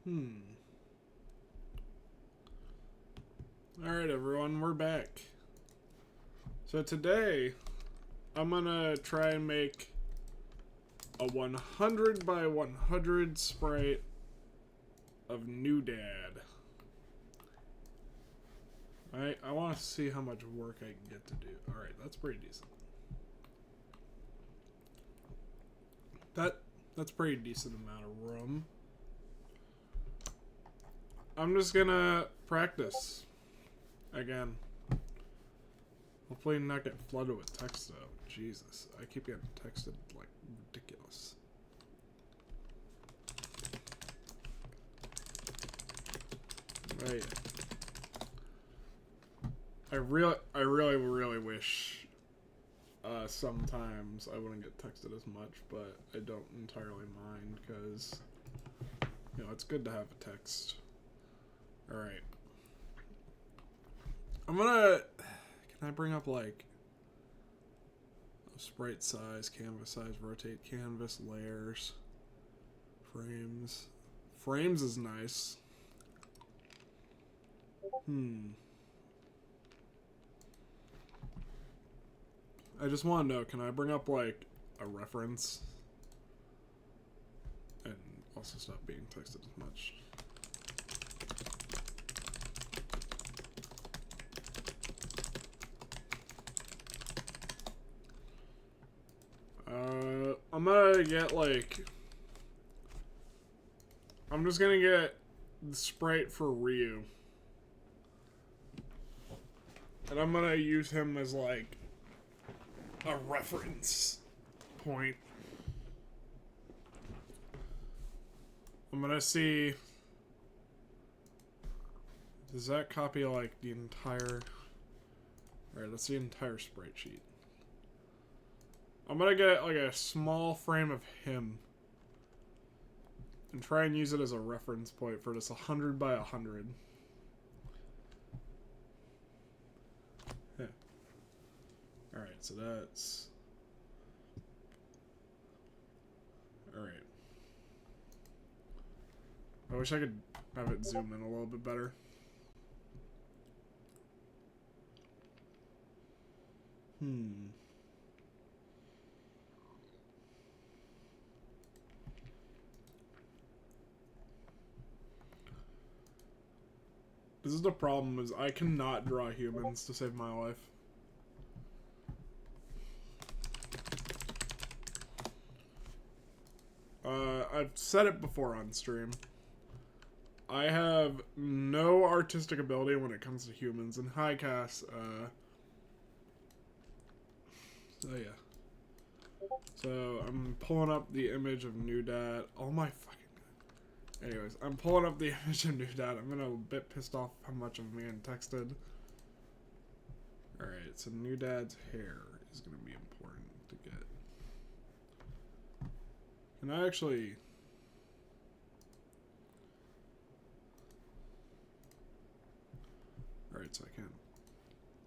Hmm. Alright, everyone, we're back. So today, I'm gonna try and make a 100 by 100 sprite of New Dad. I want to see how much work I can get to do. Alright, that's pretty decent. That's pretty decent amount of room. I'm just gonna practice again. Hopefully not get flooded with text though. Jesus, I keep getting texted like ridiculous. Right. I really wish sometimes I wouldn't get texted as much, but I don't entirely mind because, you know, it's good to have a text. Alright. Can I bring up like sprite size, canvas size, rotate canvas, layers, frames. Frames is nice. I just want to know, can I bring up like a reference? And also stop being texted as much. I'm gonna get like... I'm just gonna get the sprite for Ryu. And I'm gonna use him as like a reference point. I'm gonna see... Does that copy like the entire... Alright, let's see the entire sprite sheet. I'm gonna get like a small frame of him and try and use it as a reference point for this 100 by 100. Yeah. Alright, so that's... Alright. I wish I could have it zoom in a little bit better. This is the problem, is I cannot draw humans to save my life. I've said it before on stream. I have no artistic ability when it comes to humans, and hi Cass, so yeah. So I'm pulling up the image of New Dad. Oh my fucking god. Anyways, I'm pulling up the image of New Dad. I'm gonna a bit pissed off how much I'm being texted. Alright, so New Dad's hair is gonna be important to get. Can I actually... Alright, so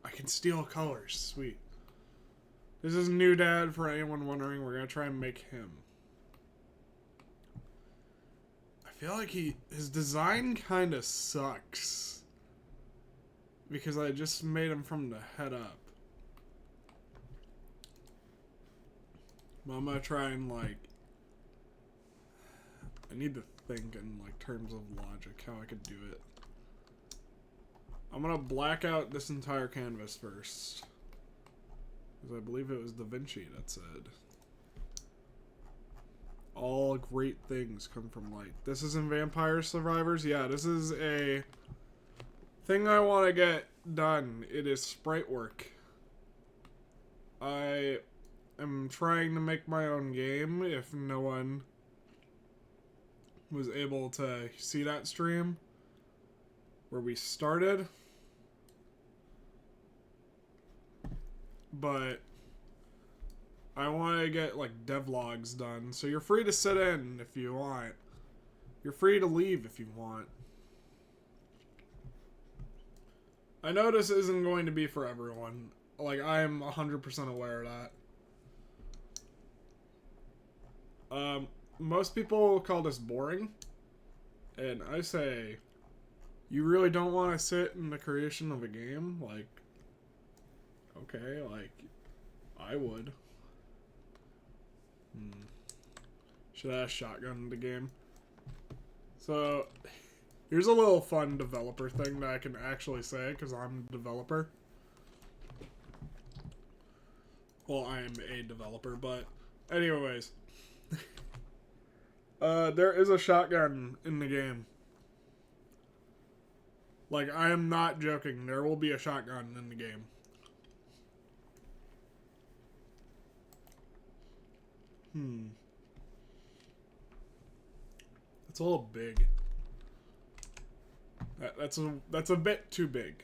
I can steal colors. Sweet. This is New Dad, for anyone wondering. We're gonna try and make him. I feel like his design kind of sucks. Because I just made him from the head up. But I'm gonna try and like... I need to think in like terms of logic how I could do it. I'm gonna black out this entire canvas first. Because I believe it was Da Vinci that said, all great things come from light. This is in Vampire Survivors. Yeah, this is a thing I want to get done. It is sprite work. I am trying to make my own game if no one was able to see that stream where we started. But I want to get like devlogs done, so you're free to sit in if you want. You're free to leave if you want. I know this isn't going to be for everyone. Like, I'm 100% aware of that. Most people call this boring. And I say, you really don't want to sit in the creation of a game? Like, okay, like, I would. Should I have shotgun the game? So, here's a little fun developer thing that I can actually say, because I'm a developer. Well, I am a developer, but anyways. There is a shotgun in the game. Like, I am not joking. There will be a shotgun in the game. That's a little big. That's a bit too big,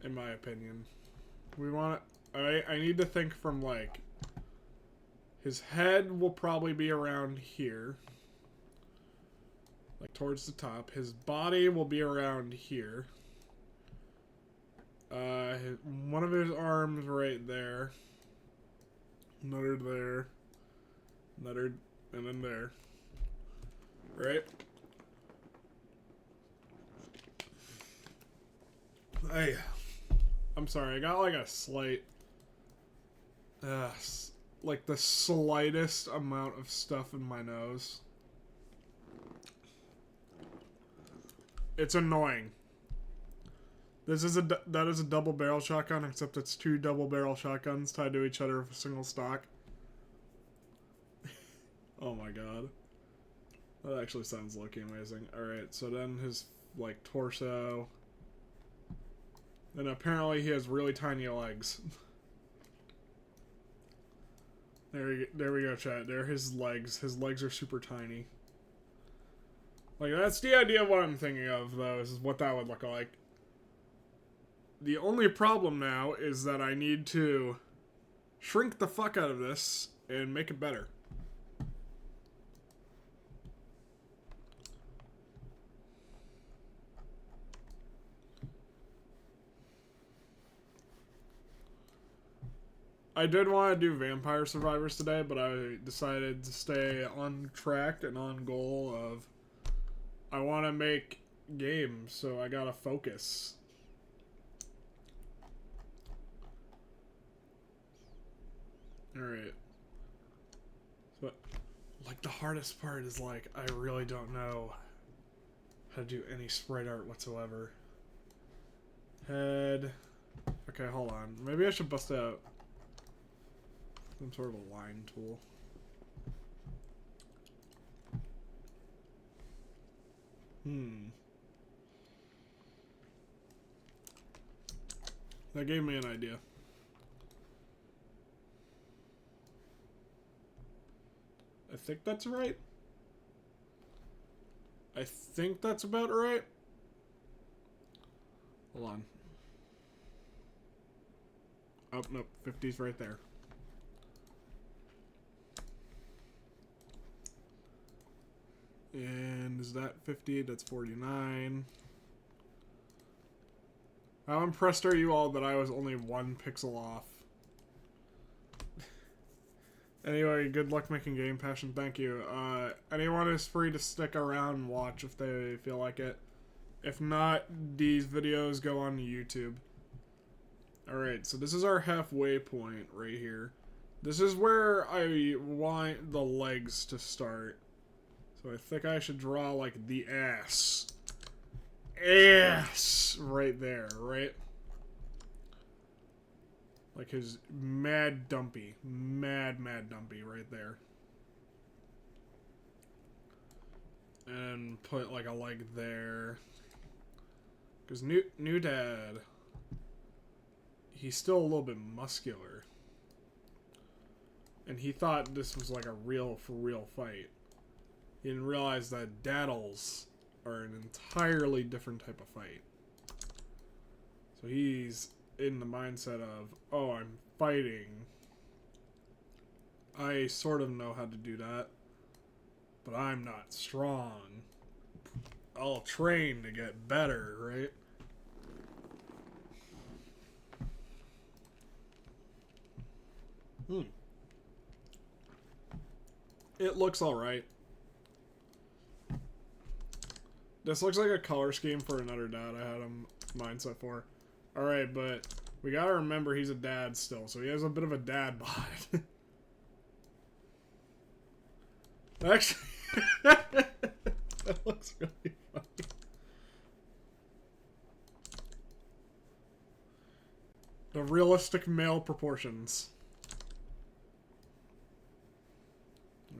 in my opinion. We want to. I need to think from like. His head will probably be around here, like towards the top. His body will be around here. One of his arms right there. Another there. Another, and then there. Right? Hey, I'm sorry. I got like a slight, like the slightest amount of stuff in my nose. It's annoying. That is a double barrel shotgun, except it's two double barrel shotguns tied to each other with a single stock. Oh my god. That actually sounds low-key amazing. Alright, so then his, like, torso. Then apparently he has really tiny legs. There we go, chat. There are his legs. His legs are super tiny. Like, that's the idea of what I'm thinking of, though, is what that would look like. The only problem now is that I need to shrink the fuck out of this and make it better. I did want to do Vampire Survivors today, but I decided to stay on track and on goal of I want to make games, so I gotta focus. Alright. So, like, the hardest part is, like, I really don't know how to do any sprite art whatsoever. Head. Okay, hold on. Maybe I should bust out some sort of a line tool. That gave me an idea. I think that's right. I think that's about right. Hold on. Oh, nope. 50's right there. And is that 50? That's 49. How impressed are you all that I was only 1 pixel off? Anyway, good luck making Game Passion. Thank you. Anyone is free to stick around and watch if they feel like it. If not, these videos go on YouTube. Alright, so this is our halfway point right here. This is where I want the legs to start. So I think I should draw, like, the ass. Ass! Right there, right? Like his mad dumpy. Mad dumpy right there. And put, like, a leg there. Because new dad, he's still a little bit muscular. And he thought this was, like, a for real fight. He didn't realize that daddles are an entirely different type of fight. So he's in the mindset of, oh, I'm fighting. I sort of know how to do that, but I'm not strong. I'll train to get better, right? It looks alright. This looks like a color scheme for another dad I had him mindset for. Alright, but we gotta remember he's a dad still, so he has a bit of a dad bod. Actually, that looks really funny. The realistic male proportions.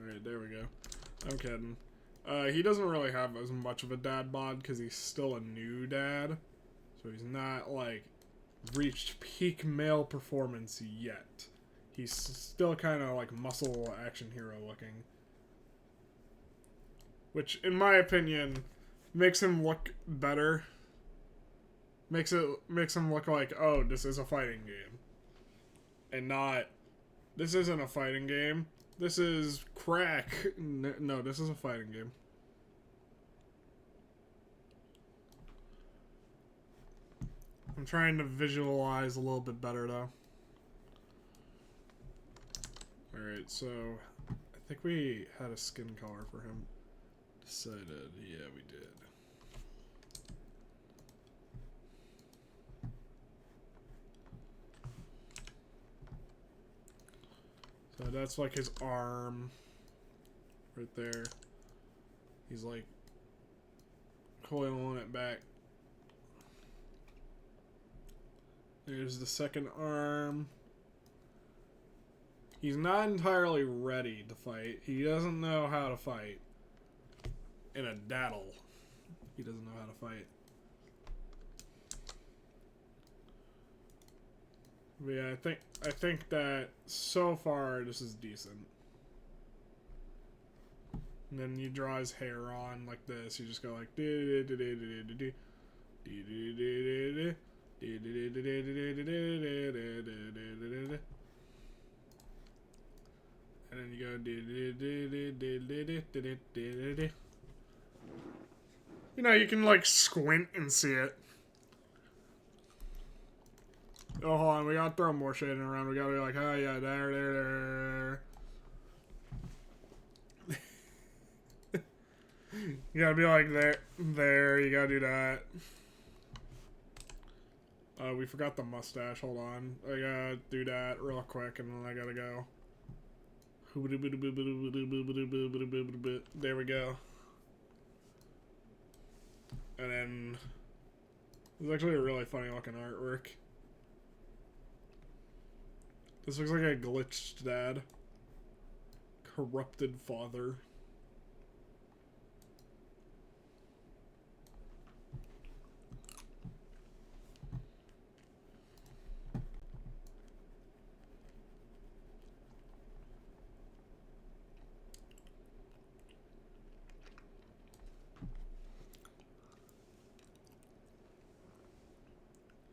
Alright, there we go. I'm kidding. He doesn't really have as much of a dad bod because he's still a new dad. So he's not, like, reached peak male performance yet. He's still kind of, like, muscle action hero looking. Which, in my opinion, makes him look better. Makes him look like, oh, this is a fighting game. And not, this isn't a fighting game. This is crack. No, this is a fighting game. I'm trying to visualize a little bit better, though. Alright, so I think we had a skin color for him. Decided, yeah, we did. So that's like his arm right there. He's like coiling it back. There's the second arm. He's not entirely ready to fight. He doesn't know how to fight. In a daddle. He doesn't know how to fight. But yeah, I think that so far this is decent. And then you draw his hair on like this. You just go like and then you go you know, you can like squint and see it. Oh, hold on, we gotta throw more shading around. We gotta be like, oh yeah, there. You gotta be like, there, you gotta do that. We forgot the mustache, hold on. I gotta do that real quick, and then I gotta go. There we go. And then, it's actually a really funny looking artwork. This looks like a glitched dad. Corrupted father.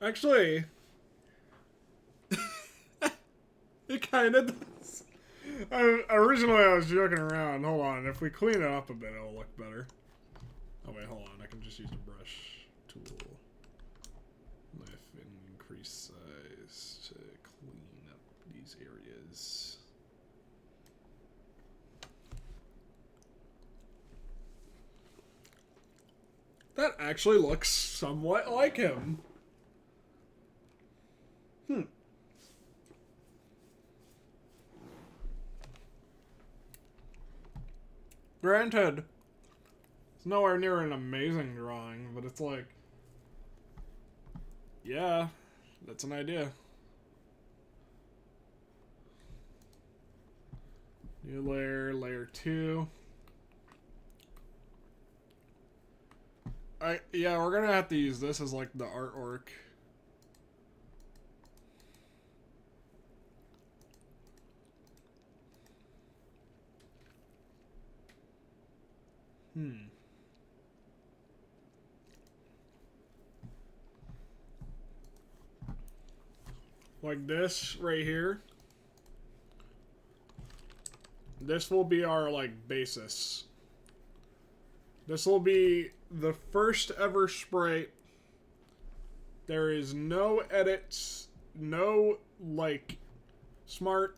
Actually, it kind of does. Originally, I was joking around. Hold on. If we clean it up a bit, it'll look better. Oh, wait. Hold on. I can just use the brush tool. Knife increase size to clean up these areas. That actually looks somewhat like him. Granted, it's nowhere near an amazing drawing, but it's like, yeah, that's an idea. New layer, layer 2. Yeah, we're gonna have to use this as like the artwork. Like this right here. This will be our like basis. This will be the first ever sprite. There is no edits, no like smart.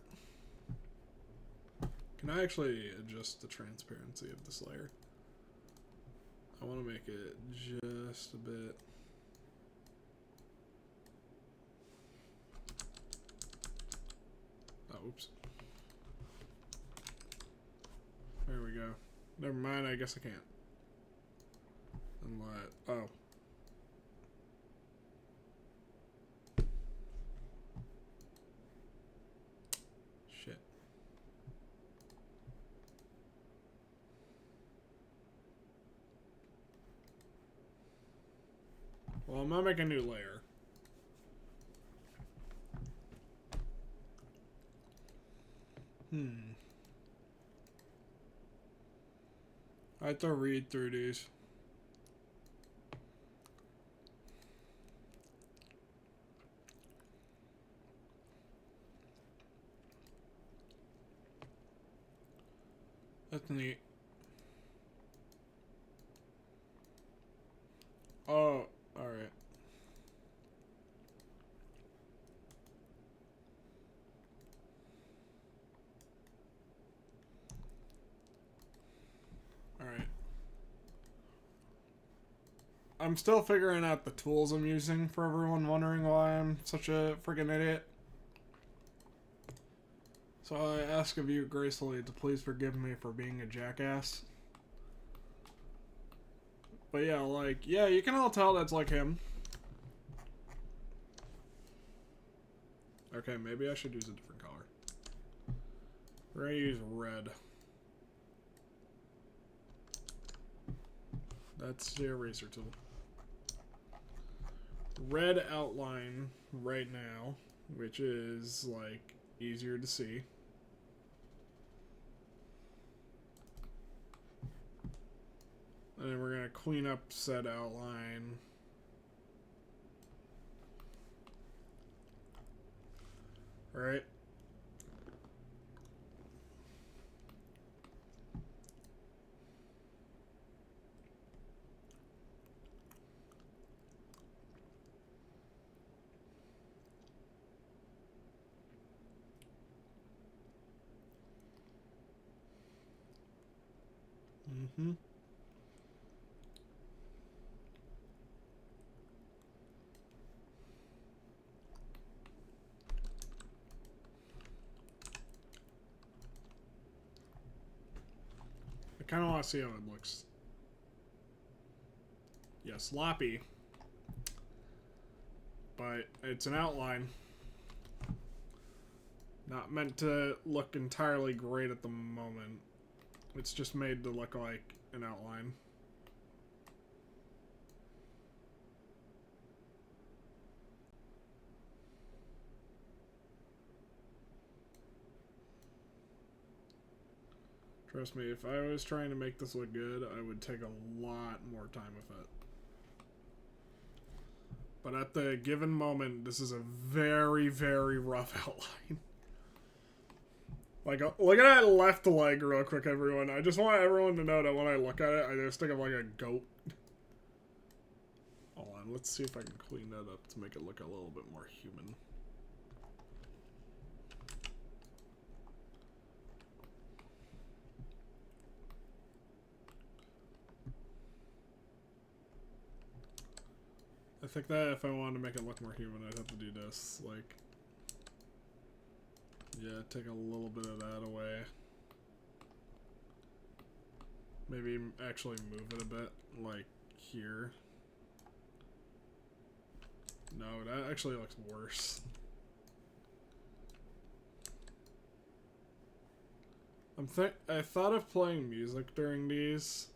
Can I actually adjust the transparency of this layer? I want to make it just a bit. Oh, oops. There we go. Never mind, I guess I can't. And let, oh. Shit. Well, I'm gonna make a new layer. I have to read through these. That's neat. Oh, alright. Alright. I'm still figuring out the tools I'm using for everyone wondering why I'm such a freaking idiot. So I ask of you gracefully to please forgive me for being a jackass. But yeah, like, yeah, you can all tell that's like him. Okay, maybe I should use a different color. We're gonna use red. That's the eraser tool. Red outline right now, which is, like, easier to see. And then we're gonna clean up said outline. Alright. Mm-hmm. I kind of want to see how it looks. Yeah, sloppy. But it's an outline. Not meant to look entirely great at the moment. It's just made to look like an outline. Trust me, if I was trying to make this look good, I would take a lot more time with it. But at the given moment, this is a very, very rough outline. Like, look at that left leg real quick, everyone. I just want everyone to know that when I look at it, I just think of like a goat. Hold on, let's see if I can clean that up to make it look a little bit more human. I think that if I wanted to make it look more human, I'd have to do this. Like, yeah, take a little bit of that away. Maybe actually move it a bit, like here. No, that actually looks worse. I thought of playing music during these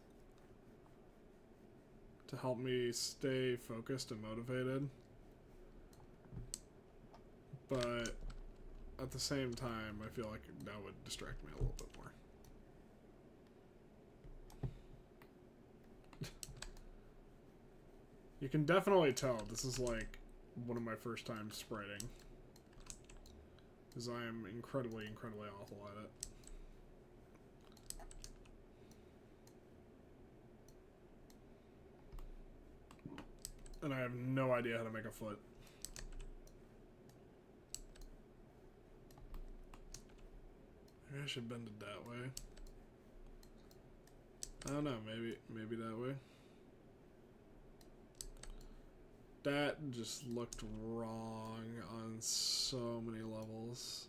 to help me stay focused and motivated. But at the same time, I feel like that would distract me a little bit more. You can definitely tell this is like one of my first times spriting. Because I am incredibly, incredibly awful at it. And I have no idea how to make a foot. Maybe I should bend it that way. I don't know, maybe that way. That just looked wrong on so many levels.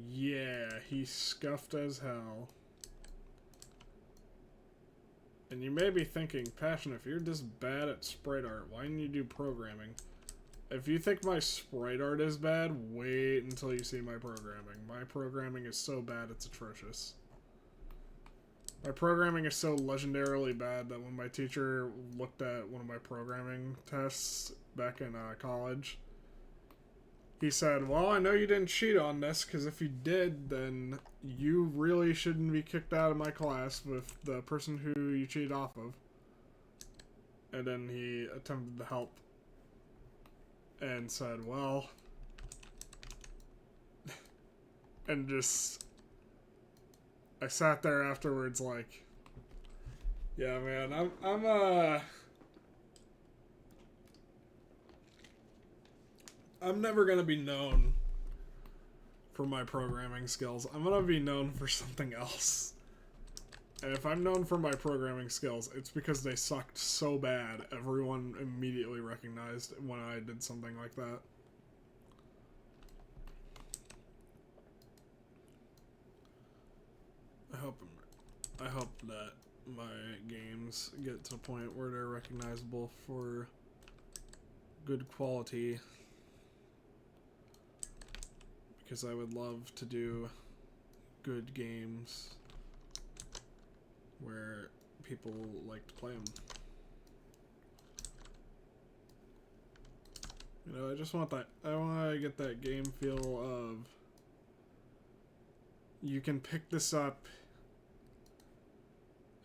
Yeah, he's scuffed as hell. And you may be thinking, Passion, if you're this bad at sprite art, why didn't you do programming? If you think my sprite art is bad, wait until you see my programming. My programming is so bad, it's atrocious. My programming is so legendarily bad that when my teacher looked at one of my programming tests back in college, he said, well, I know you didn't cheat on this, because if you did, then you really shouldn't be kicked out of my class with the person who you cheated off of. And then he attempted to help and said, well, and just, I sat there afterwards like, yeah, man, I'm never gonna be known for my programming skills. I'm gonna be known for something else. And if I'm known for my programming skills, it's because they sucked so bad, everyone immediately recognized when I did something like that. I hope that my games get to a point where they're recognizable for good quality. Because I would love to do good games where people like to play them. You know, I just want that, I want to get that game feel of, you can pick this up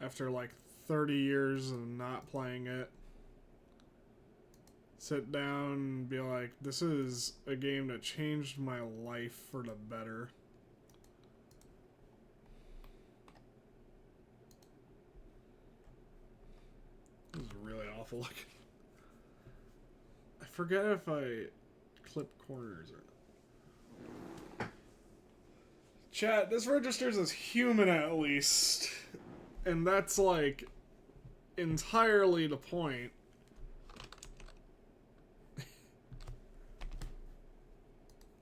after like 30 years of not playing it, sit down and be like, this is a game that changed my life for the better. This is really awful looking. I forget if I clip corners or not. Chat, this registers as human at least. And that's like entirely the point.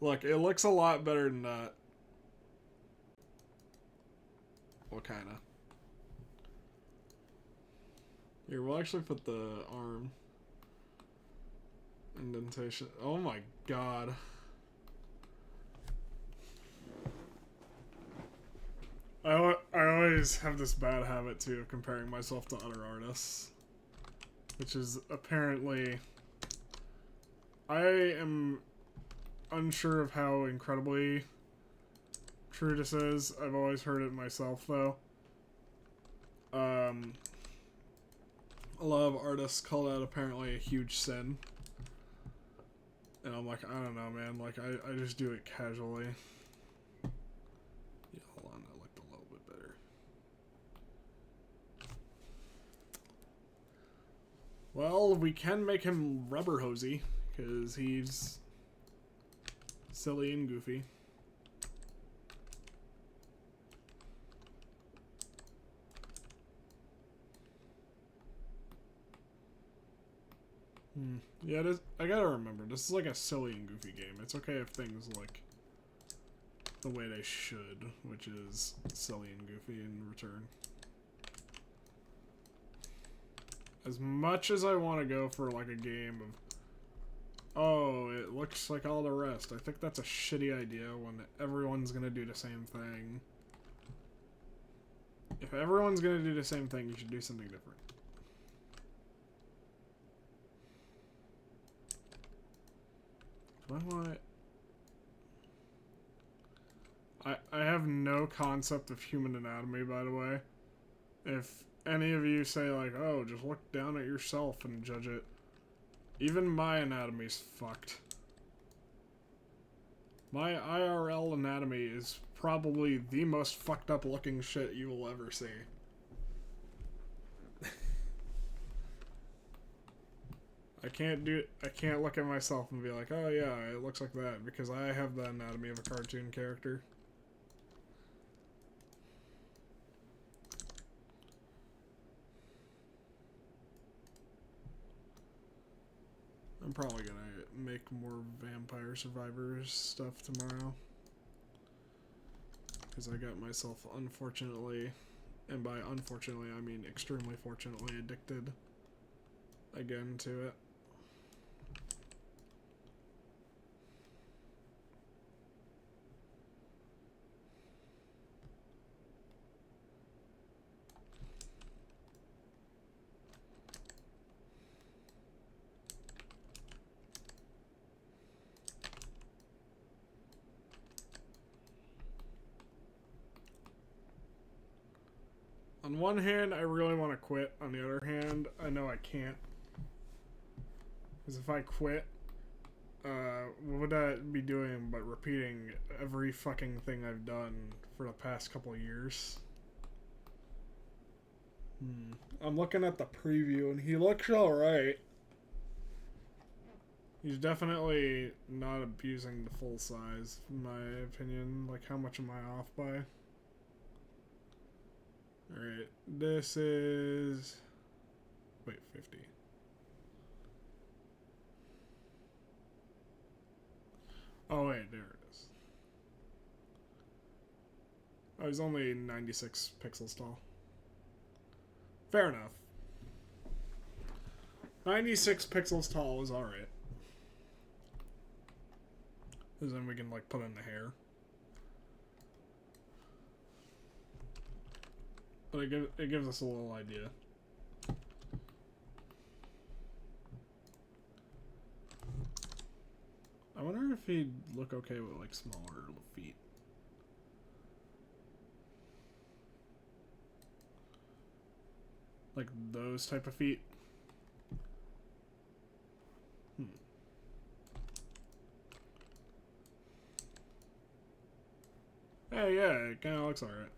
Look, it looks a lot better than that. What kind of? Here, we'll actually put the arm indentation. Oh my god. I always have this bad habit, too, of comparing myself to other artists. Which is apparently... I am unsure of how incredibly true this is. I've always heard it myself, though. A lot of artists call that apparently a huge sin. And I'm like, I don't know, man. Like, I just do it casually. Yeah, hold on. That looked a little bit better. Well, we can make him rubber hosey, because he's silly and goofy. Yeah, I gotta remember, this is like a silly and goofy game. It's okay if things look the way they should, which is silly and goofy in return. As much as I want to go for like a game of, oh, it looks like all the rest, I think that's a shitty idea when everyone's gonna do the same thing. If everyone's gonna do the same thing, you should do something different. Do I want... I have no concept of human anatomy, by the way. If any of you say, like, oh, just look down at yourself and judge it, even my anatomy's fucked. My IRL anatomy is probably the most fucked up looking shit you will ever see. I can't look at myself and be like, oh yeah, it looks like that, because I have the anatomy of a cartoon character. I'm probably gonna make more Vampire Survivors stuff tomorrow. Because I got myself, unfortunately, and by unfortunately I mean extremely fortunately, addicted again to it. On one hand, I really want to quit. On the other hand, I know I can't. Because if I quit, what would I be doing but repeating every fucking thing I've done for the past couple of years? I'm looking at the preview and he looks alright. He's definitely not abusing the full size, in my opinion. Like, how much am I off by? Alright, this is... Wait, 50. Oh wait, there it is. Oh, he's only 96 pixels tall. Fair enough. 96 pixels tall is alright. Because then we can, like, put in the hair. But it gives us a little idea. I wonder if he'd look okay with, like, smaller feet. Like those type of feet. Hey, yeah, it kind of looks alright.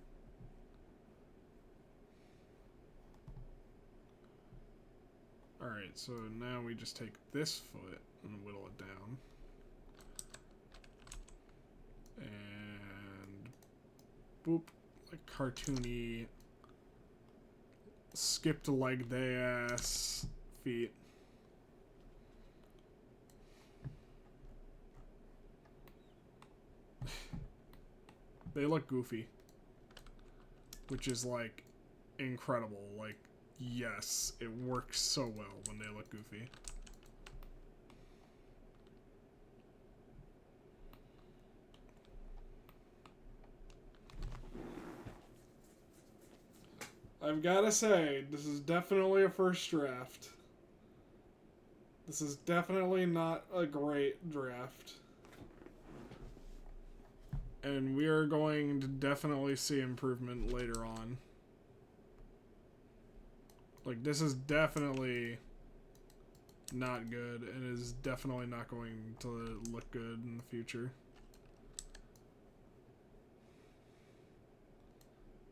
Alright, so now we just take this foot and whittle it down. And boop, like cartoony, skipped leg day ass feet. They look goofy, which is like incredible. Like, yes, it works so well when they look goofy. I've gotta say, this is definitely a first draft. This is definitely not a great draft. And we are going to definitely see improvement later on. Like, this is definitely not good, and is definitely not going to look good in the future.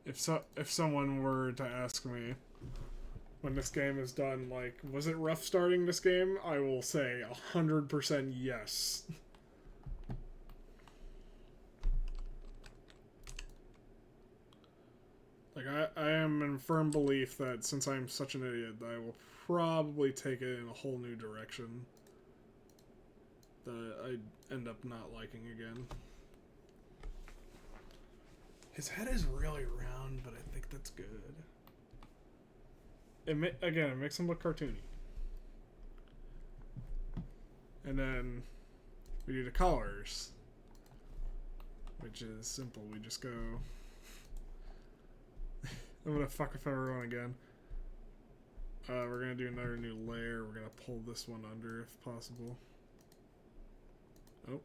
If someone were to ask me when this game is done, like, was it rough starting this game? I will say 100% yes. Like, I am in firm belief that since I'm such an idiot, that I will probably take it in a whole new direction that I'd end up not liking again. His head is really round, but I think that's good. Again, it makes him look cartoony. And then we do the colors, which is simple. We just go... I'm gonna fuck with everyone again. We're gonna do another new layer. We're gonna pull this one under if possible. Oh.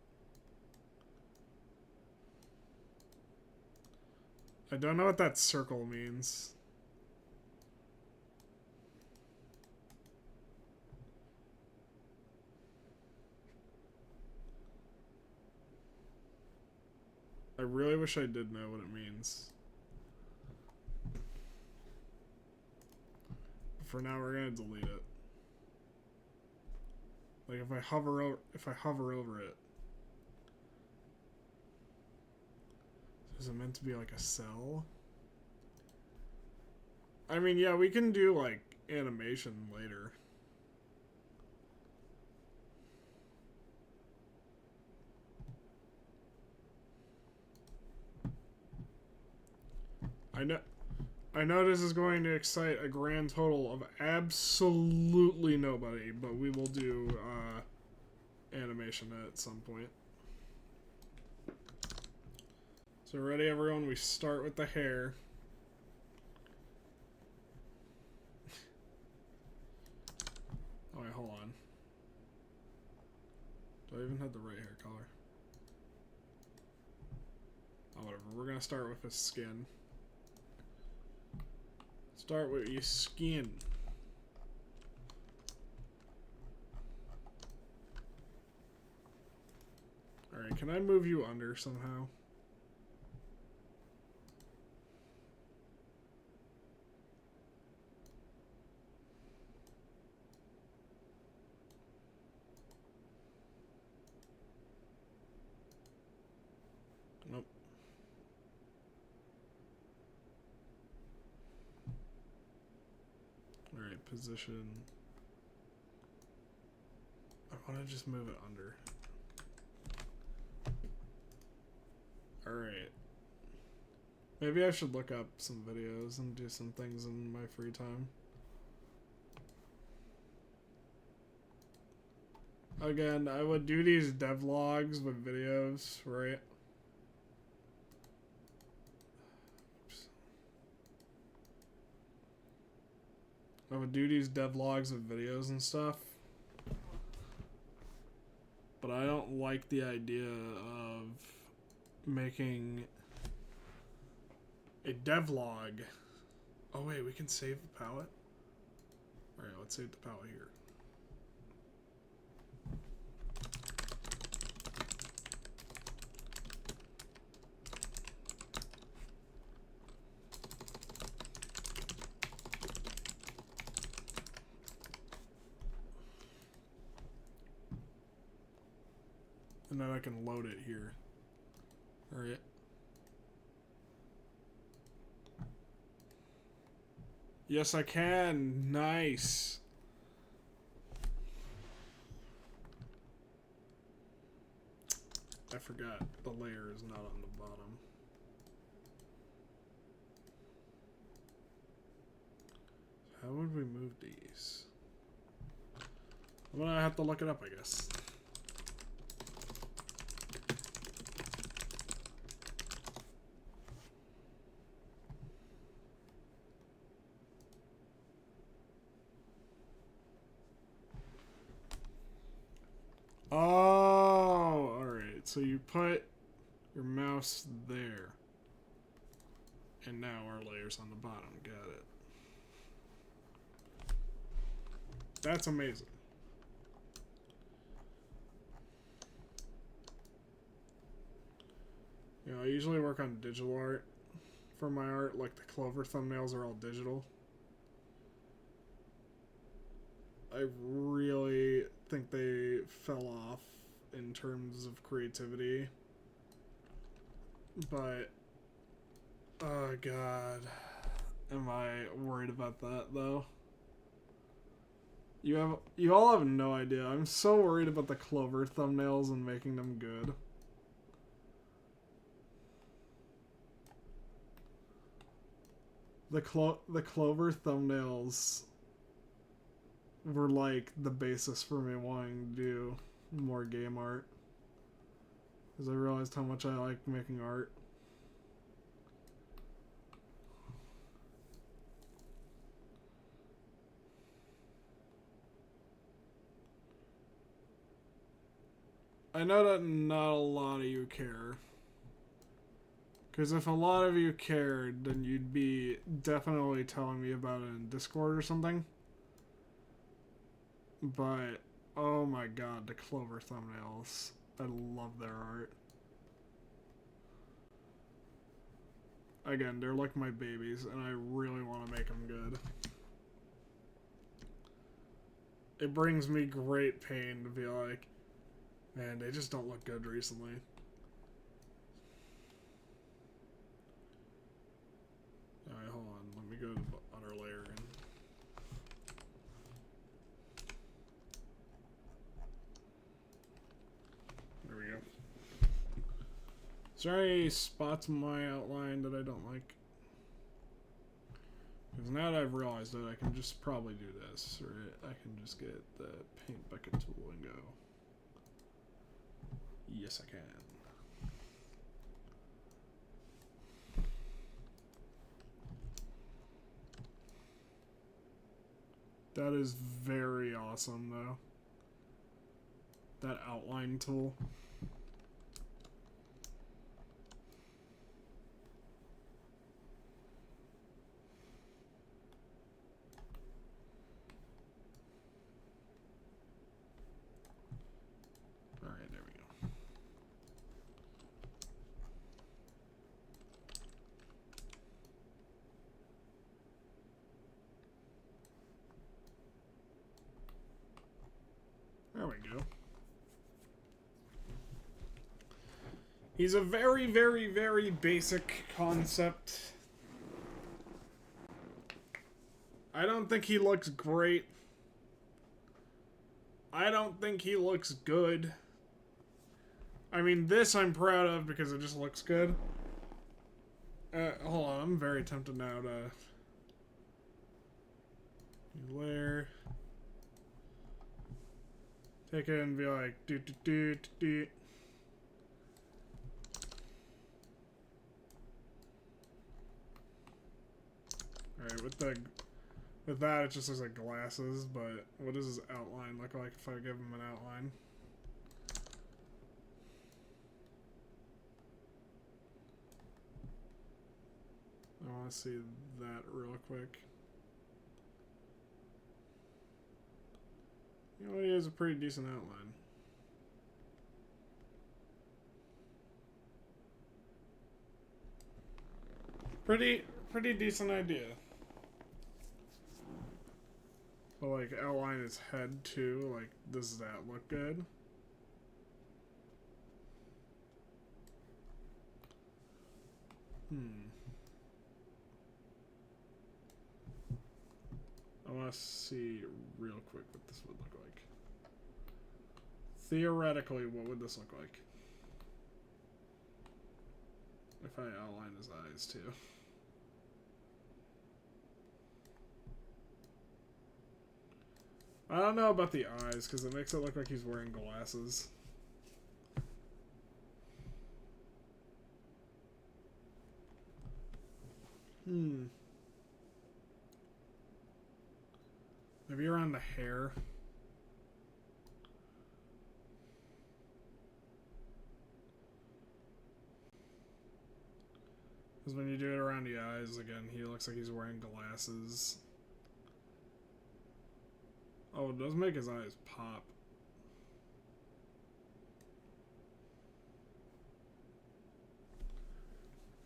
I don't know what that circle means. I really wish I did know what it means. For now, we're gonna delete it. Like if I hover over it, is it meant to be like a cell? I mean, yeah, we can do like animation later. I know this is going to excite a grand total of absolutely nobody, but we will do animation at some point. So ready, everyone? We start with the hair. Oh wait, hold on. Do I even have the right hair color? Oh, whatever. We're gonna start with his skin. Start with your skin. Alright, can I move you under somehow? Nope. Alright, position. I want to just move it under. Alright. Maybe I should look up some videos and do some things in my free time. Again, I would do these devlogs with videos, right? Oops. I would do these devlogs with videos and stuff. But I don't like the idea of making a devlog. Oh wait, we can save the palette? Alright, let's save the palette here. And then I can load it here. Alright. Yes, I can. Nice. I forgot the layer is not on the bottom. How would we move these? I'm gonna have to look it up, I guess. Oh, alright. So you put your mouse there. And now our layer's on the bottom. Got it. That's amazing. You know, I usually work on digital art for my art. Like the Clover thumbnails are all digital. I really think they fell off in terms of creativity. But, oh god, am I worried about that though? You all have no idea. I'm so worried about the Clover thumbnails and making them good. The Clover thumbnails were like the basis for me wanting to do more game art. Because I realized how much I like making art. I know that not a lot of you care. Because if a lot of you cared, then you'd be definitely telling me about it in Discord or something. But, oh my god, the Clover thumbnails. I love their art. Again, they're like my babies, and I really want to make them good. It brings me great pain to be like, man, they just don't look good recently. Alright, hold on. Let me go to the other layer. There we go. Is there any spots in my outline that I don't like? Because now that I've realized it, I can just probably do this, right? I can just get the paint bucket tool and go. Yes, I can. That is very awesome, though. That outline tool. Alright, there we go. There we go. He's a very, very, very basic concept. I don't think he looks great. I don't think he looks good. I mean, this I'm proud of because it just looks good. Hold on, I'm very tempted now to... Layer. Take it and be like, do. Alright, with that it just looks like glasses, but what does his outline look like if I give him an outline? I want to see that real quick. You know what, he has a pretty decent outline. Pretty decent idea. But like outline his head too, like does that look good? I want to see real quick what this would look like. Theoretically, what would this look like? If I outline his eyes too. I don't know about the eyes, because it makes it look like he's wearing glasses. Maybe around the hair. Because when you do it around the eyes, again, he looks like he's wearing glasses. Oh, it does make his eyes pop.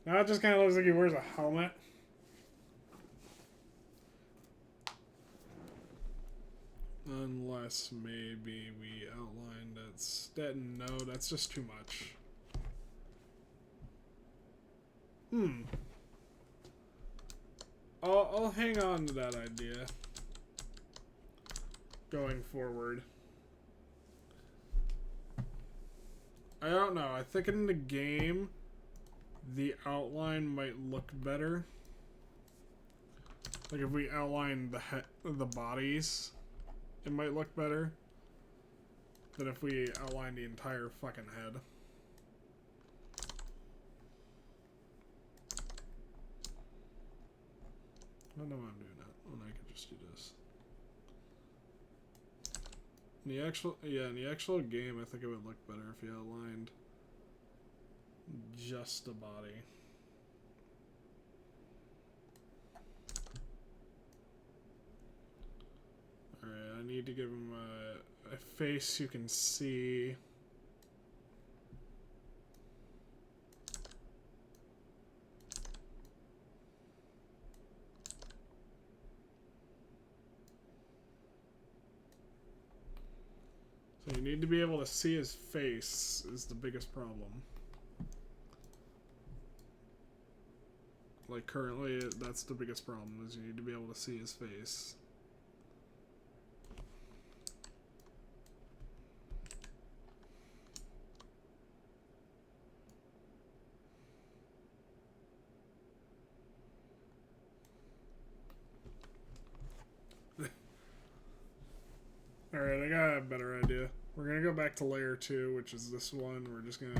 Now it just kind of looks like he wears a helmet. Unless maybe we outlined that. No, that's just too much. I'll hang on to that idea going forward. I don't know. I think in the game, the outline might look better. Like if we outline the bodies, it might look better than if we outline the entire fucking head. I don't know why I'm doing that when I could just do this. In the actual game, I think it would look better if you outlined just the body. Alright, I need to give him a face you can see. So you need to be able to see his face is the biggest problem. Like currently, that's the biggest problem, is you need to be able to see his face. Alright, I got a better idea. We're gonna go back to layer 2, which is this one. We're just gonna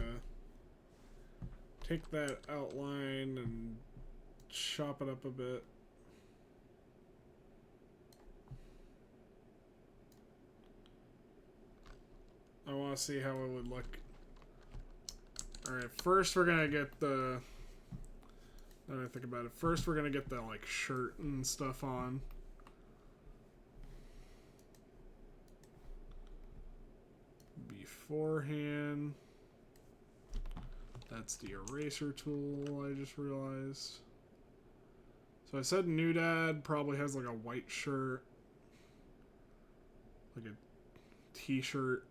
take that outline and chop it up a bit. I want to see how it would look. Alright, first we're gonna get the... Now that I think about it, first we're gonna get the like shirt and stuff on. Beforehand. That's the eraser tool, I just realized. So I said New Dad probably has like a white shirt. Like a t-shirt.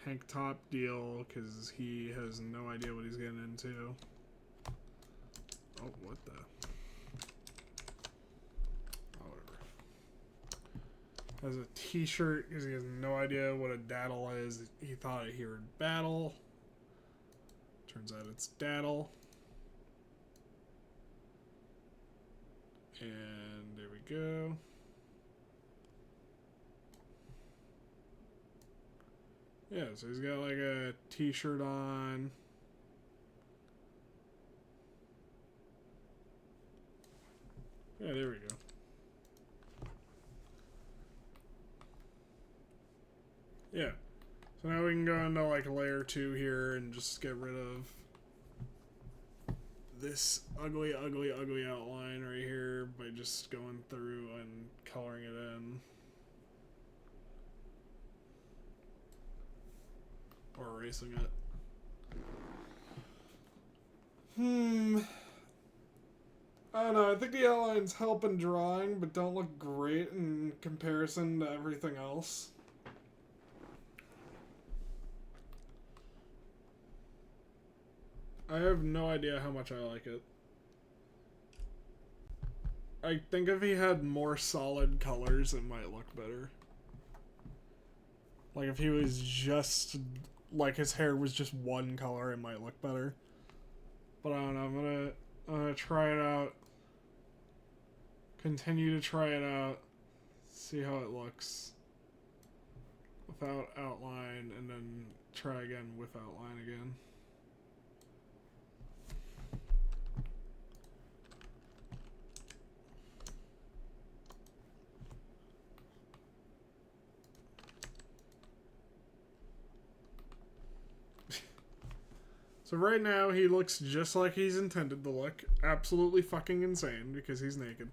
Tank top deal, because he has no idea what he's getting into. Oh, what the? Oh, whatever. Has a t-shirt because he has no idea what a daddle is. He thought he heard battle. Turns out it's daddle. And there we go. Yeah, so he's got like a t-shirt on. Yeah, there we go. Yeah. So now we can go into like layer 2 here and just get rid of this ugly, ugly, ugly outline right here by just going through and coloring it in. Or erasing it. I don't know, I think the outlines help in drawing, but don't look great in comparison to everything else. I have no idea how much I like it. I think if he had more solid colors, it might look better. Like if he was just, like his hair was just one color, it might look better. But I don't know, I'm gonna try it out. Continue to try it out. See how it looks. Without outline, and then try again with outline again. So right now, he looks just like he's intended to look. Absolutely fucking insane, because he's naked.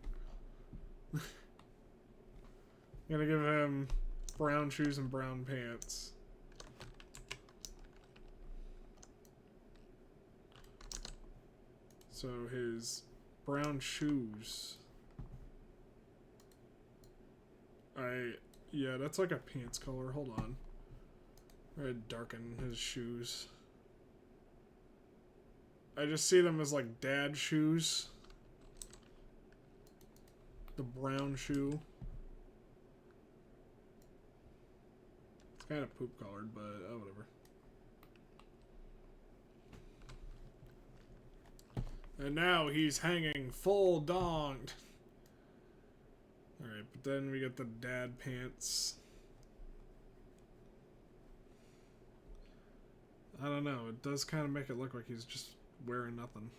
Gonna give him brown shoes and brown pants. So his brown shoes... Yeah, that's like a pants color. Hold on. I'm gonna darken his shoes. I just see them as like dad shoes. The brown shoe. It's kind of poop colored, but whatever. And now he's hanging full donged. Alright, but then we get the dad pants. I don't know, it does kind of make it look like he's just wearing nothing.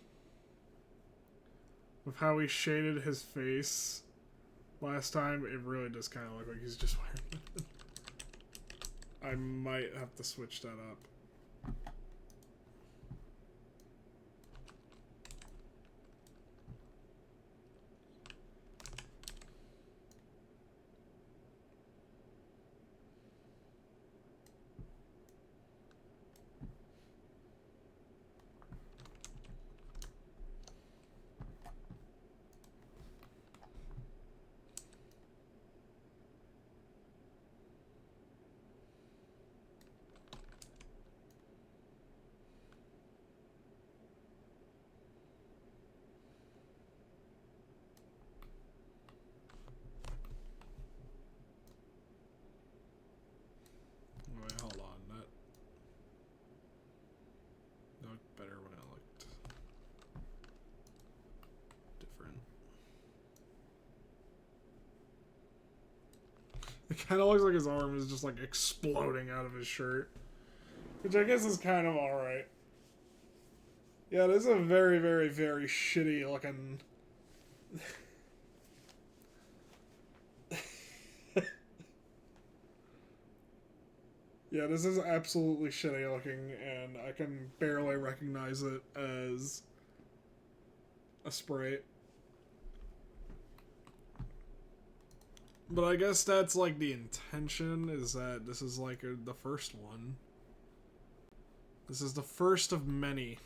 With how he shaded his face last time, it really does kind of look like he's just wearing nothing. I might have to switch that up. kind of looks like his arm is just like exploding out of his shirt. Which I guess is kind of alright. Yeah, this is a very, very, very shitty looking... Yeah, this is absolutely shitty looking, and I can barely recognize it as a Sprite. But I guess that's like the intention, is that this is like the first one. This is the first of many.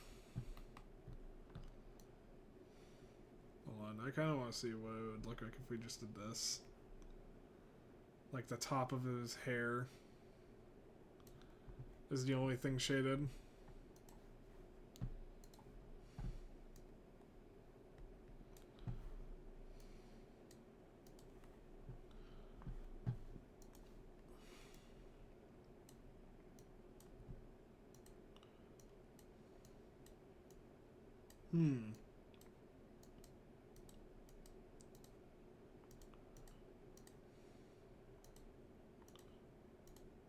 Hold on, I kind of want to see what it would look like if we just did this. Like the top of his hair is the only thing shaded.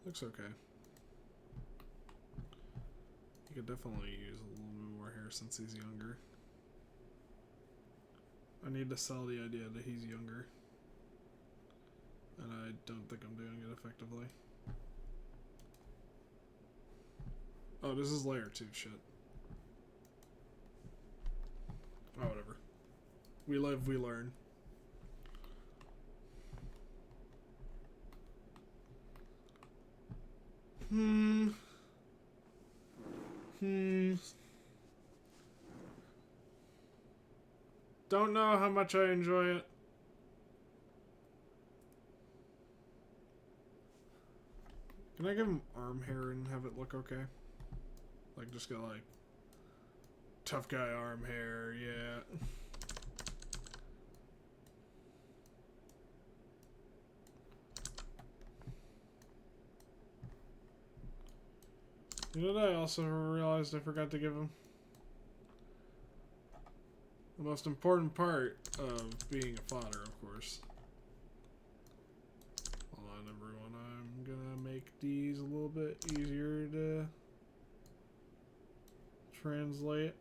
Looks okay. He could definitely use a little bit more hair since he's younger. I need to sell the idea that he's younger. And I don't think I'm doing it effectively. Oh, this is layer 2 shit. Oh, whatever. We live, we learn. Don't know how much I enjoy it. Can I give him arm hair and have it look okay? Like, just go like... tough guy arm hair, yeah. You know what I also realized I forgot to give him? The most important part of being a fodder, of course. Hold on, everyone. I'm gonna make these a little bit easier to translate.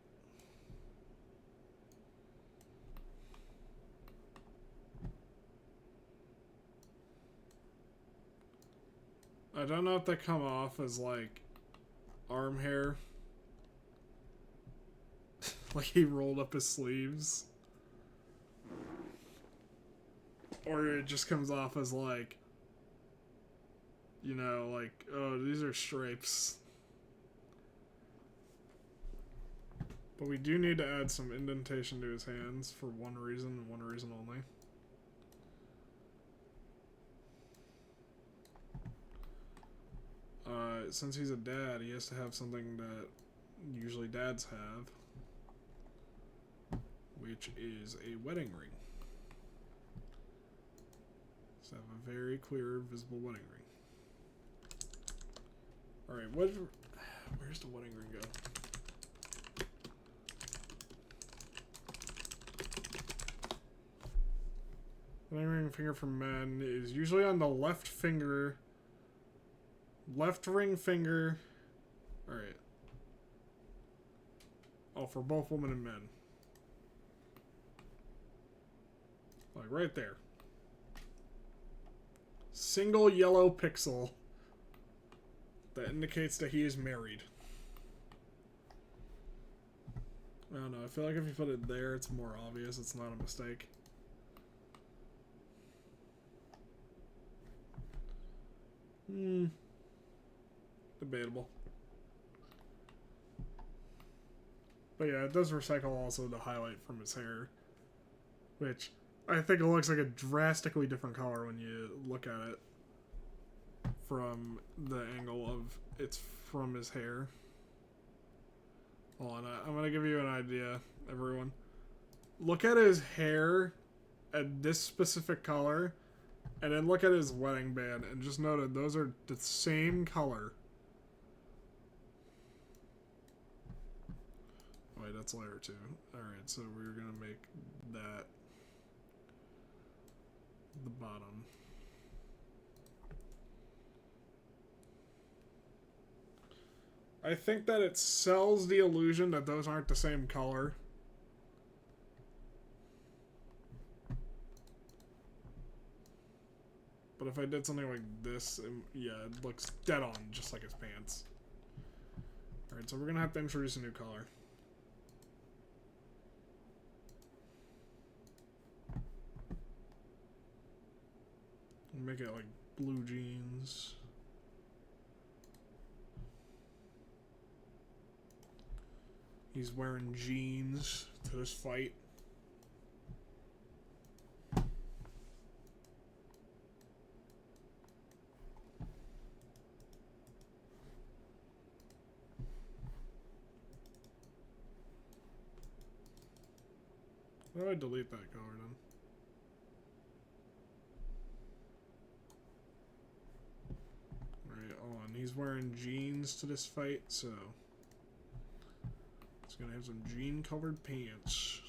I don't know if they come off as like arm hair. Like he rolled up his sleeves. Or it just comes off as like, you know, like, oh, these are stripes. But we do need to add some indentation to his hands for one reason and one reason only. Since he's a dad, he has to have something that usually dads have, which is a wedding ring. So have a very clear, visible wedding ring. Alright, where's the wedding ring go? Wedding ring finger for men is usually on the left finger. Left ring finger. Alright. Oh, for both women and men. Like right there. Single yellow pixel that indicates that he is married. I don't know. I feel like if you put it there, it's more obvious. It's not a mistake. Debatable. But yeah, it does recycle also the highlight from his hair, which I think it looks like a drastically different color when you look at it from the angle of it's from his hair. Hold on, I'm gonna give you an idea, everyone. Look at his hair at this specific color, and then look at his wedding band, and just note those are the same color. Wait, that's layer 2. Alright, so we're gonna make that the bottom. I think that it sells the illusion that those aren't the same color. But if I did something like this, yeah, it looks dead on, just like his pants. Alright, so we're gonna have to introduce a new color. Make it like blue jeans. He's wearing jeans to this fight. Why do I delete that color then? Alright, hold on. He's wearing jeans to this fight, so he's gonna have some jean colored pants.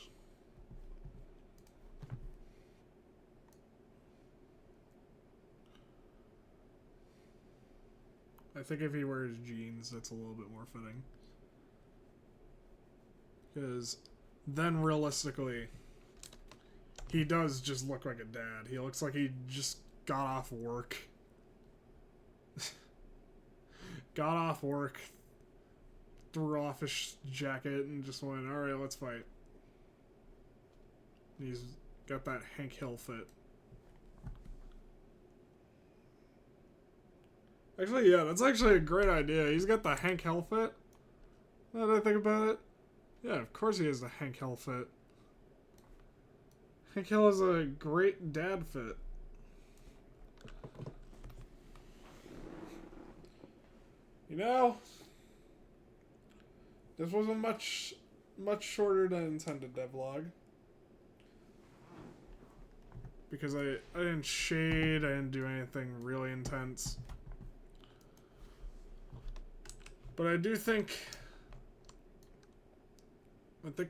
I think if he wears jeans, that's a little bit more fitting. Because then realistically, he does just look like a dad. He looks like he just got off work. Got off work, threw off his jacket, and just went, alright, let's fight. He's got that Hank Hill fit. Actually, yeah, that's actually a great idea. He's got the Hank Hill fit. Now that I think about it. Yeah, of course he has the Hank Hill fit. Hank Hill is a great dad fit. You know, this wasn't much shorter than intended, devlog. Because I didn't shade, I didn't do anything really intense. But I do think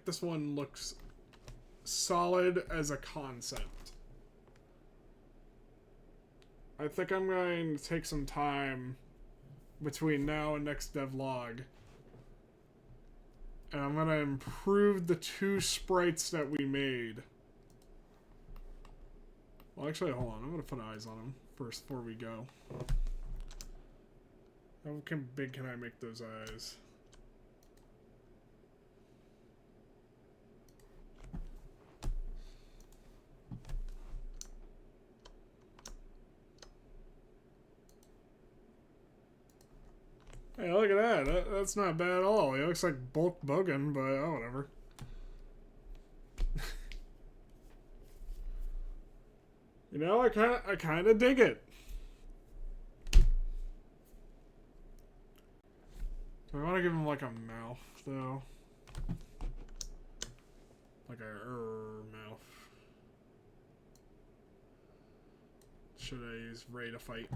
this one looks solid as a concept. I think I'm going to take some time between now and next devlog, and I'm going to improve the 2 sprites that we made. Well, actually, hold on. I'm going to put eyes on them first before we go. How big can I make those eyes? Hey, look at that. That's not bad at all. He looks like Bulk Bogan, but oh, whatever. You know, I kind of dig it. I want to give him like a mouth, though. Like a mouth. Should I use Ray to fight?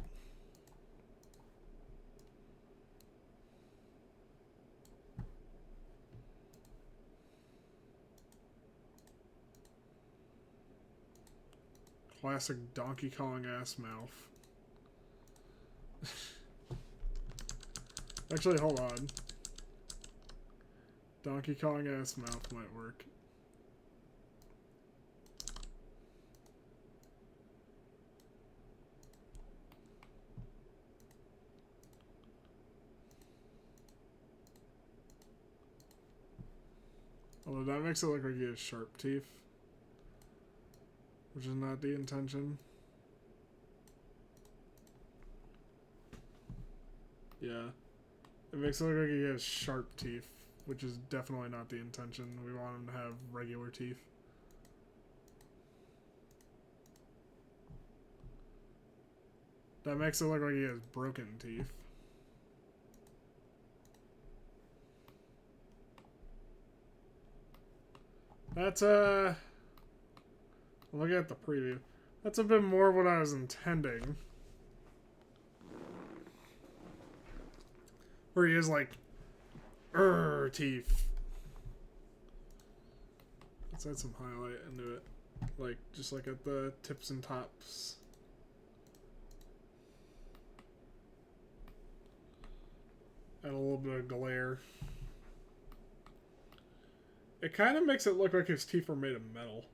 Classic Donkey Kong ass mouth. Actually, hold on. Donkey Kong ass mouth might work. Although that makes it look like he has sharp teeth. Which is not the intention. Yeah. It makes it look like he has sharp teeth, which is definitely not the intention. We want him to have regular teeth. That makes it look like he has broken teeth. That's, looking at the preview. That's a bit more of what I was intending. Where he is like, teeth. Let's add some highlight into it. Like, just like at the tips and tops. and a little bit of glare. It kind of makes it look like his teeth are made of metal.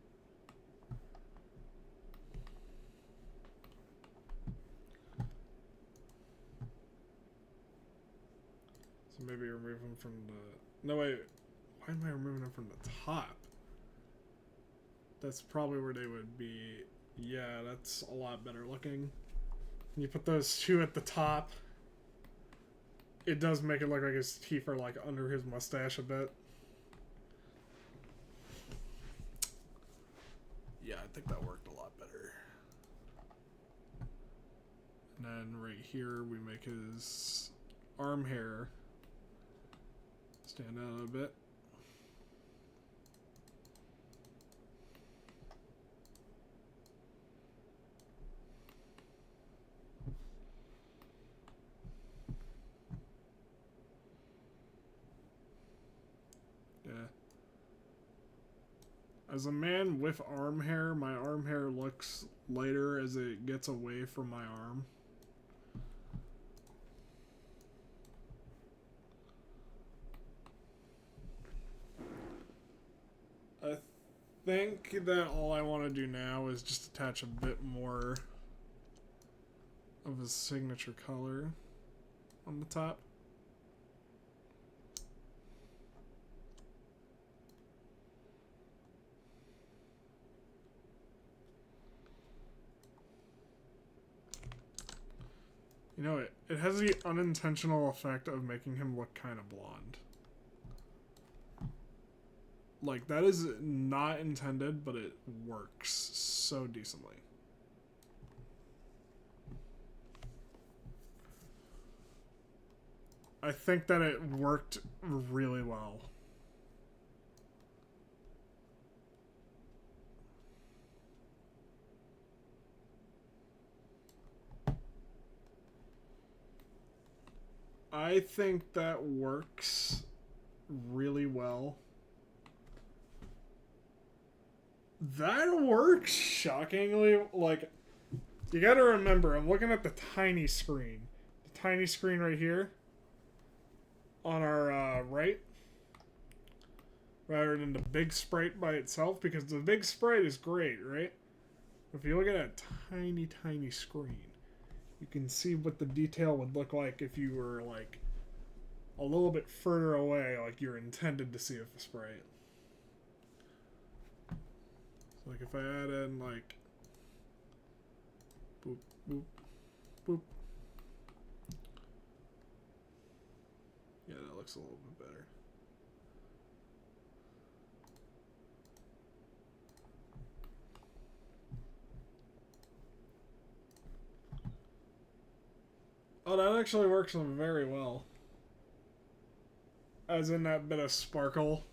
So maybe remove him from the... No, wait. Why am I removing them from the top? That's probably where they would be. Yeah, that's a lot better looking. You put those two at the top. It does make it look like his teeth are like under his mustache a bit. Yeah, I think that worked a lot better. And then right here we make his arm hair stand out a bit. Yeah. As a man with arm hair, my arm hair looks lighter as it gets away from my arm. I think that all I want to do now is just attach a bit more of his signature color on the top. You know, it has the unintentional effect of making him look kind of blonde. Like, that is not intended, but it works so decently. I think that it worked really well. I think that works really well. That works shockingly. Like, you gotta remember, I'm looking at the tiny screen. The tiny screen right here. On our right. Rather than the big sprite by itself. Because the big sprite is great, right? If you look at that tiny, tiny screen, you can see what the detail would look like if you were, like, a little bit further away, like you're intended to see with the sprite. So, like, if I add in, like, boop, boop, boop. Yeah, that looks a little bit better. Oh, that actually works very well. As in that bit of sparkle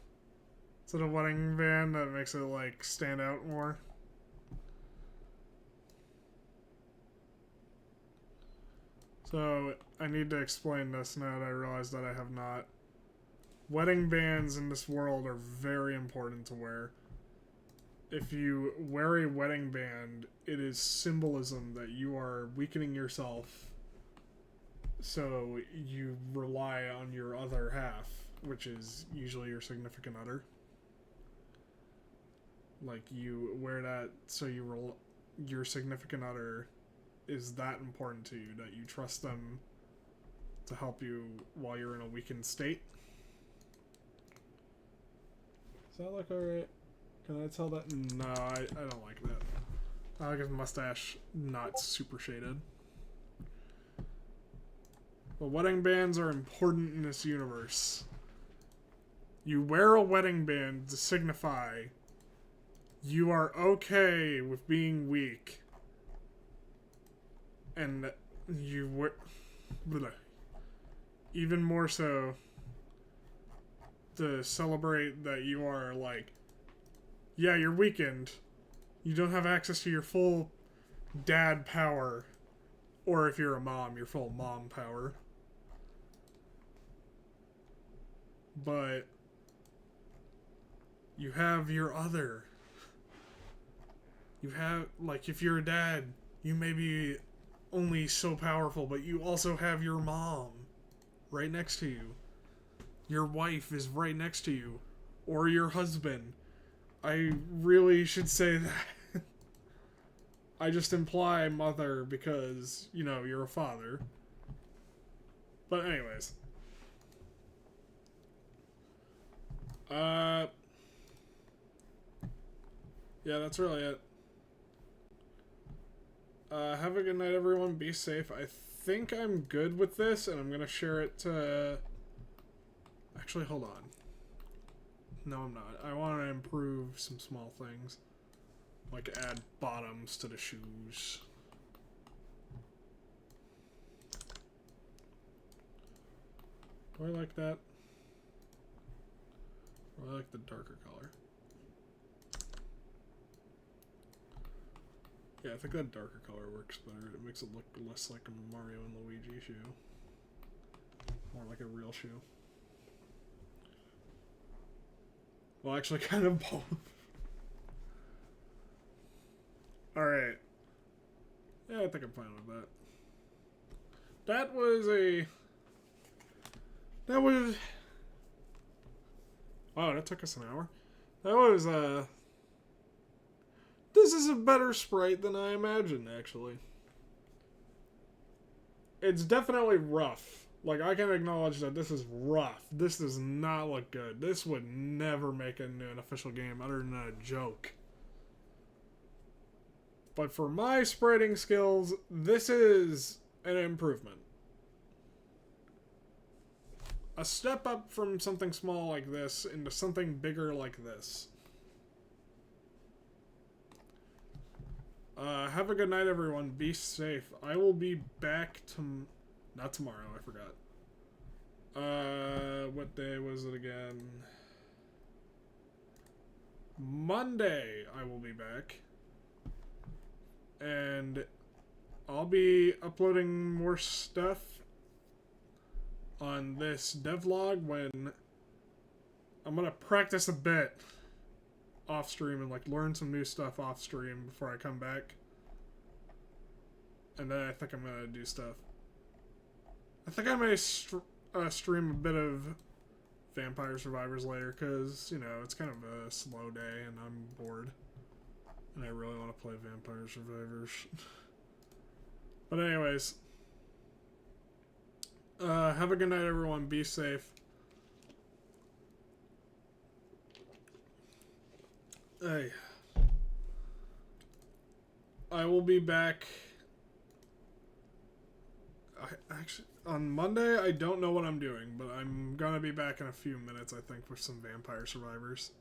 to the wedding band that makes it, like, stand out more. So, I need to explain this now that I realize that I have not. Wedding bands in this world are very important to wear. If you wear a wedding band, it is symbolism that you are weakening yourself, so you rely on your other half, which is usually your significant other. Like, you wear that so your significant other is that important to you that you trust them to help you while you're in a weakened state. Does that look alright? Can I tell that? No, I don't like that. I like his mustache not super shaded. But wedding bands are important in this universe. You wear a wedding band to signify you are okay with being weak. And you wear... Even more so to celebrate that you are, like, yeah, you're weakened. You don't have access to your full dad power. Or if you're a mom, your full mom power. But you have your other. You have, like, if you're a dad, you may be only so powerful, but you also have your mom, right next to you. Your wife is right next to you. Or your husband. I really should say that. I just imply mother because, you know, you're a father. But anyways. Yeah, that's really it. Have a good night, everyone. Be safe. I think I'm good with this, and I'm gonna share it to... Actually, hold on. No, I'm not. I want to improve some small things. Like add bottoms to the shoes. Do I like that? Or I like the darker color. Yeah, I think that darker color works better. It makes it look less like a Mario and Luigi shoe. More like a real shoe. Well, actually, kind of both. Alright. Yeah, I think I'm fine with that. That was a... That was... Wow, that took us an hour. That was, This is a better sprite than I imagined, actually. It's definitely rough. Like, I can acknowledge that this is rough. This does not look good. This would never make it into an official game other than a joke. But for my spriting skills, this is an improvement. A step up from something small like this into something bigger like this. Have a good night, everyone. Be safe. I will be back not tomorrow, I forgot. What day was it again? Monday, I will be back. And I'll be uploading more stuff on this devlog when I'm gonna practice a bit off stream and like learn some new stuff off stream before I come back. And then I think I'm gonna do stuff. I think I may stream a bit of Vampire Survivors later because, you know, it's kind of a slow day and I'm bored. And I really want to play Vampire Survivors. But anyways. Have a good night, everyone. Be safe. Hey. I will be back. Actually, on Monday, I don't know what I'm doing, but I'm gonna be back in a few minutes, I think, for some Vampire Survivors.